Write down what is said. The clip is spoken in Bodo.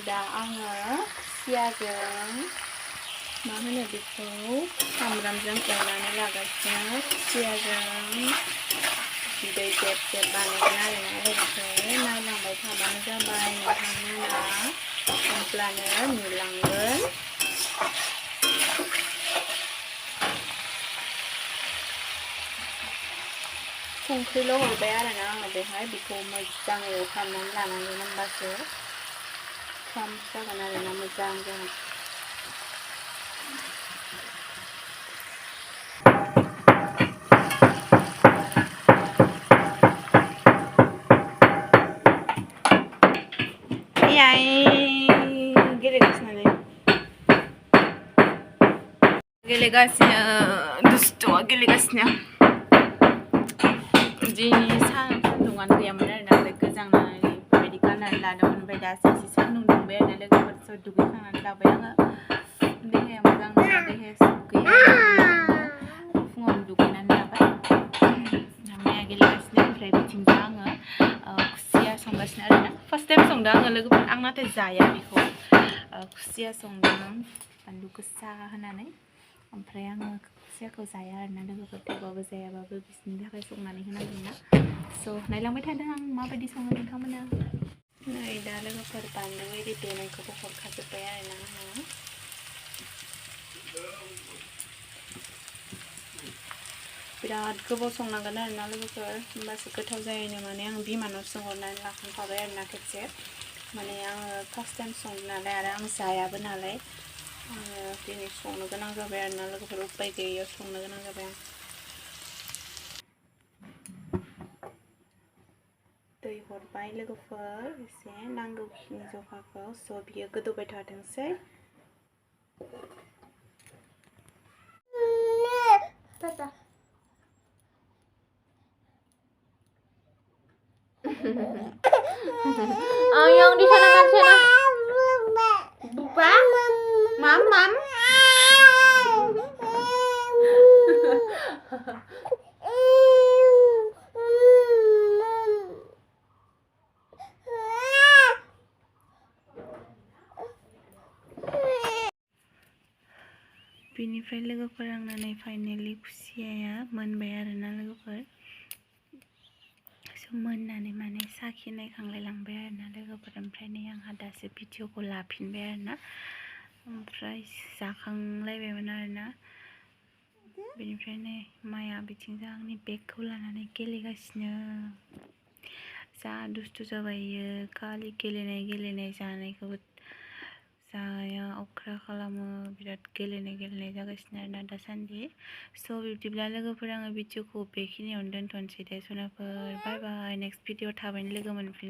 दा आङो खुसियाजों मा होनो बेखौ सामब्रामजों एवनानै लागासिनो खुसियाजों बिदै जेब जेब बानायगोन आरोना लोगोफोर नायलांबाय थाबानो जाबाय नोंथांमोना होमब्लानो नुलांगोन। संख्रिल' हरबाय आरोना आङो बेहाय बेखौ मोजाङै एवफ्रामनानै लानांगोन होमबासो फ्राम जागोन आरोना मोजां जागोन। गेलेगासिनो दुस्थ'आ गेलेगासिनो दिनै सान्दुङानो गैयामोन आरोना ओमफ्राय गोजांनानै बेबायदि गाननानै लादोंमोन ओमफ्राय दासो एसे सान्दुं दुंबाय आरोना लोगोफोर दुगैखांनानै लाबाय आङो देहाया मोजां नङा देहाया गैया फुङावनो दुगैनानै लाबाय मामाया गेलेगासिनो ओमफ्राय बिथिंजा आङो खुसिया संगासिनो आरोना फार्स्ट टाइम संदों आङो लोगोफोर आं नाथाय जाया बेखौ खुसिया संदों बानलु गोसा होनानै ओमफ्राय आङो खुसियाखौ जाया आरोना लोगोफोर थेवबाबो जायाबाबो बिसोरनि थाखाय संनानै होनांगोन ना स' नायलांबाय थादों आं माबायदि सङो नोंथांमोना। नै दा लोगोफोर बानलु एरि देनायखौबो हरखाजोब्बाय आरोना आङो बिराद गोबाव संनांगोन आरोना लोगोफोर होमबासो गोथाव जायोनो माने आं बिमानाव सोंहरनानै लाखांखाबाय आरोना खेबसे माने आङो फार्स्ट टाइम संदों नालाय आरो आं जायाबो नालाय आङो दिनै संनो गोनां जाबाय आरोना लोगोफोर उपाय गैयैयाव संनो गोनां जाबाय आं। दै हरबाय लोगोफोर एसे नांगौखिनि जखाखौ स' बियो गोदौबाय थाथोंसै yang di sana mana? Bupa? Mam? बिनिफ्राय लोगोफोर आंना नै फाइनालि खुसियाया मोनबाय आरोना लोगोफोर स' मोननानै माने साखि नायखांलाय लांबाय आरोना लोगोफोर ओमफ्राय नै आंहा दासो भिडिअखौ लाफिनबाय आरोना ओमफ्राय जाखांलायबायमोन आरोना बेनिफ्राय नै माया बिथिंजा आंनि बेगखौ लानानै गेलेगासिनो जा दुस्थु जाबाय इयो खालि गेलेनाय जानायखौबो जाया अख्रा खालामो बिराद गेलेनाय जागासिनो आरोना दासान्दि स' बिब्दिब्ला लोगोफोर आङो भिडिअखौ बेखिनियावनो दोनथ'नोसै दे सनाफोर बाय बाय नेक्स्ट भिडिअ थाबैनो लोगो मोनफिन